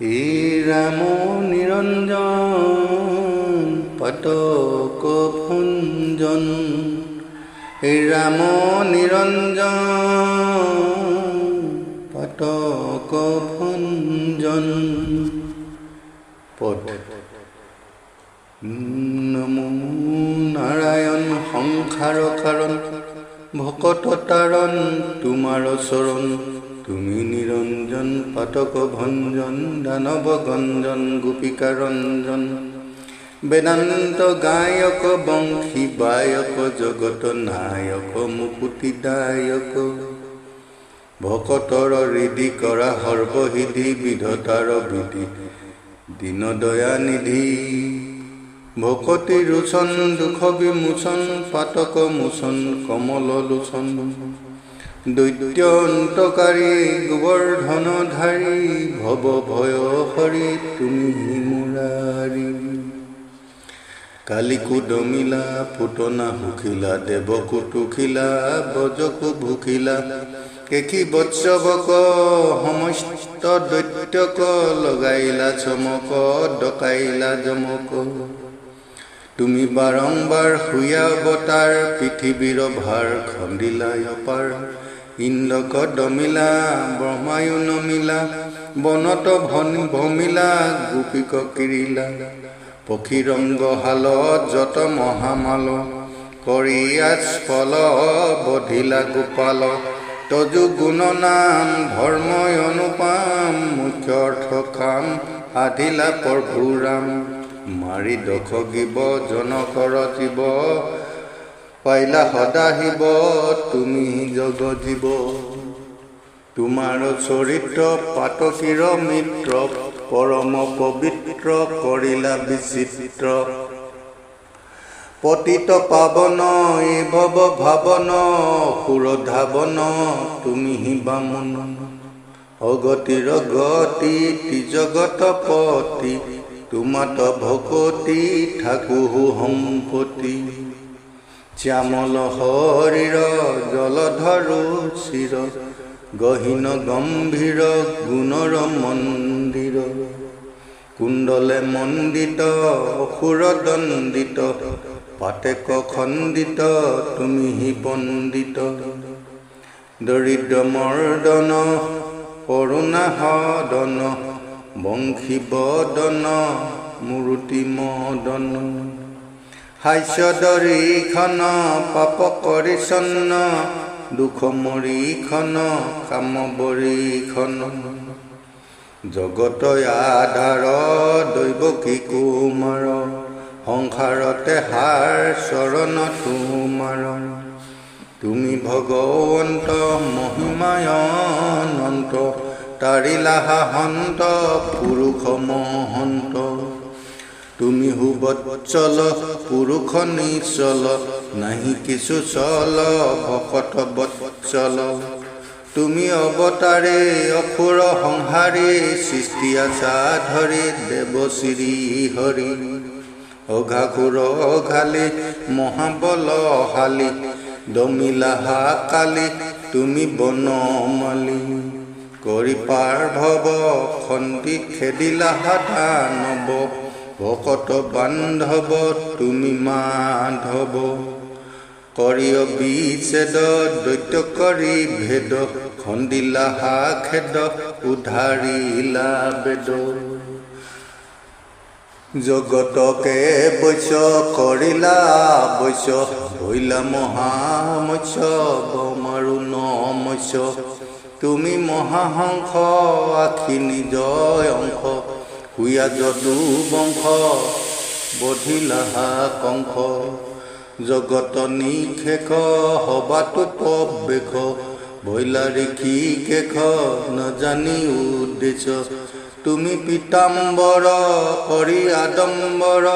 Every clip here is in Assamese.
হে রাম নিরঞ্জন পাতক ভঞ্জন, হে রাম নিরঞ্জন পাতক ভঞ্জন। পদ নমো নারায়ণ সংসার কারণ, ভকত তারণ তোমার চরণ। তুমি নিরঞ্জন পাতক ভঞ্জন, দানব গঞ্জন গোপিকা রঞ্জন। বেদান্ত গায়ক বংশী বায়ক, জগত নায়ক মুকুতি দায়ক। ভকতৰ হৃদি কৰা সৰ্বসিদ্ধি, বিধতাৰ বিধি দীন দয়া নিধি। ভকতি ৰোচন দুখ বিমোচন, পাতক মোচন কমল লোচন। দৈত্য অন্তকাৰী গোবৰ্ধনধাৰী, ভৱ ভয় হৰি তুমি মুৰাৰী। কালিকো দমিলা পুতনা সুখিলা, দেৱকো টুখিলা ব্ৰজকো ভুখিলা। কেশী বৎসৱক সমস্ত দৈত্যক, লগাইলা চমক ডকাইলা জমক। তুমি বাৰম্বাৰ শুয়া অৱতাৰ, পৃথিৱীৰ ভাৰ খন্দিলা অপাৰ। ইন্দ্ৰক দমিলা ব্ৰহ্মায়ো নমিলা, বনত ভমিলা গোপীক কিৰিলা। পক্ষী ৰংগ হাল যত মহামাল, কৰি আস্ফল বধিলা গোপাল। তজু গুণ নাম ধৰ্মই অনুপাম, মুখ্য অৰ্থ কাম আধিলা প্ৰভুৰাম। মাৰি দখ গিব জনকৰ জীৱ, পাইলা সদা শিৱ তুমি জগ জীৱ। তোমাৰ চৰিত্ৰ পাতকীৰ মিত্ৰ, পৰম পবিত্ৰ কৰিলা বিচিত্ৰ। পতিত পাৱন এই ভৱ ভাৱন, সুৰ ধাৱন তুমি বামন। অগতিৰ গতি ত্ৰিজগত পতি, তোমাত ভকতি থাকো সম্পত্তি। শ্যামল শৰীৰ জলধৰো চিৰ, গহীন গম্ভীৰ গুণৰ মন্দিৰ। কুণ্ডলে মণ্ডিত অসুৰ দণ্ডিত, পাতেক খণ্ডিত তুমি পণ্ডিত। দৰিদ্ৰ মৰ্দন কৰুণা সদন, বংশী বদন মূৰ্তি মদন। হাস্য দৰিখন পাপ কৰিছন্ন, দুখ মৰিখন কাম বৰিখন। জগত আধাৰ দৈৱকী কুমাৰ, সংসাৰতে সাৰ চৰণ তোমাৰ। তুমি ভগৱন্ত মহিমায় অনন্ত, তাৰিলা সাহন্ত পুৰুষ মহন্ত। তুমি সুবৎসল পুৰুষ নিচল, নাহি কিছু চল ভকত বৎসল। তুমি অৱতাৰে অসুৰ সংহাৰী, সৃষ্টি আছা ধৰি দেৱ শ্ৰী হৰি। অঘাসুৰ অঘালি মহাবলশালী, দমিলা কালি তুমি বনমালী। কৰি পাৰ ভৱ খন্দি খেদিলা দানৱ, ভকত বান্ধৱ তুমি মাধৱ। কৰি বিচ্ছেদ দৈত্য কৰি ভেদ, খন্দিলা খেদ উদ্ধাৰিলা বেদ। জগতকে বৈশ্য কৰিলা বৈশ্য, হৈলা মহামৎস্য বমাৰো নমস্য। তুমি মহাহংস আখি নিজয় অংশ, শুয়া যদু বংশ বধিলা কংস। জগত নিশেষ হবাতো প্ৰৱেশ, ভৈলা ঋষিকেশ নজানি উদ্দেশ্য। তুমি পীতাম্বৰ কৰি আডম্বৰ,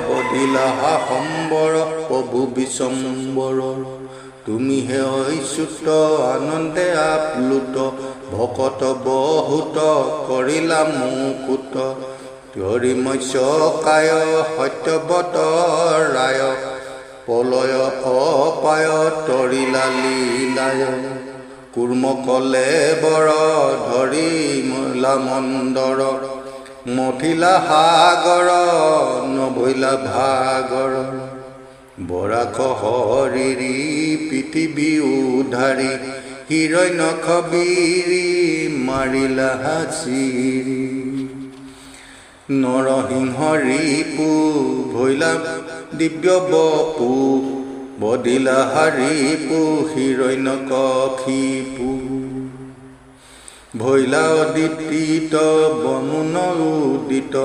বধিলা সম্বৰ প্ৰভু বিশ্বম্বৰ। তুমি হে ঐচ্যুত আনন্দে আপ্লুত, ভকত বহুত কৰিলা মুকুত। হৰি মৎস্য কায় সত্যৱত ৰায়, প্ৰলয় অপায় তৰিলা লীলায়। কুৰ্ম কলে বৰ ধৰি মলা মন্দৰ, মথিলা সাগৰ নভৈলা ভাগৰ বৰাক হৰিৰি পৃথিৱী উধাৰি হিৰণ্যকবিৰি মাৰিলা হাচিৰি নৰসিংহ ৰিপু ভৈলা দিব্য বপু বদিলা হাৰিপু হিৰণ্যকশিপু ভৈলা অদিতিত বমুন উদিত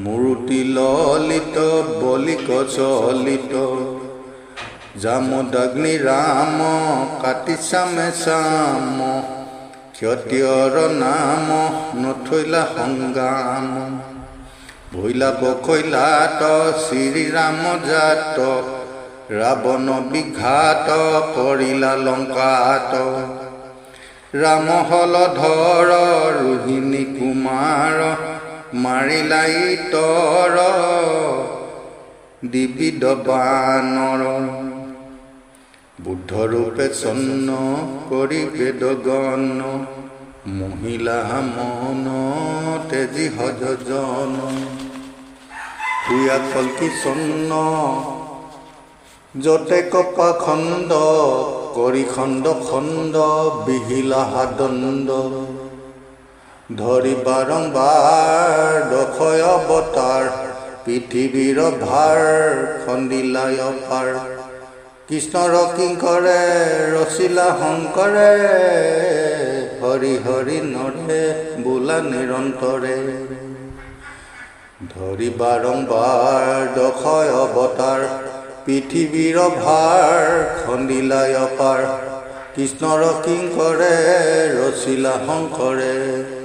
মূৰ্তি ললিত বলিক চলিত জামদগ্নি ৰাম কাটি চামে চাম ক্ষতিয়ৰ নাম নথৈলা সংগ্ৰাম ভৈলা বখৈলাত শ্ৰীৰাম জাত ৰাৱণ বিঘাত কৰিলা লংকাত ৰাম হলধৰ ৰোহিণী কুমাৰ মাৰিলা ইতৰ দিবিদ বানৰ বুদ্ধৰূপে চন্ন কৰি বেদগণ মহিলা মন তেজি হজন কুয়া কল্কি চন্ন যতে কপা খণ্ড কৰি খণ্ড খণ্ড বিহিলা হাদণ্ড ধৰি বাৰম্বাৰ দক্ষয় অৱতাৰ পৃথিৱীৰ ভাৰ খন্দিলাই অপাৰ কৃষ্ণৰ কিংকৰে ৰচিলা শংকৰে হৰি হৰি নৰে বোলা নিৰন্তৰে ধৰি বাৰম্বাৰ দক্ষয় অৱতাৰ পৃথিৱীৰ ভাৰ খন্দিলাই অপাৰ কৃষ্ণৰ কিংকৰে ৰচিলা শংকৰে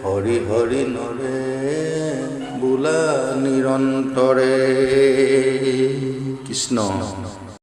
হৰি হৰি নৰে বোলা নিৰন্তৰে কৃষ্ণ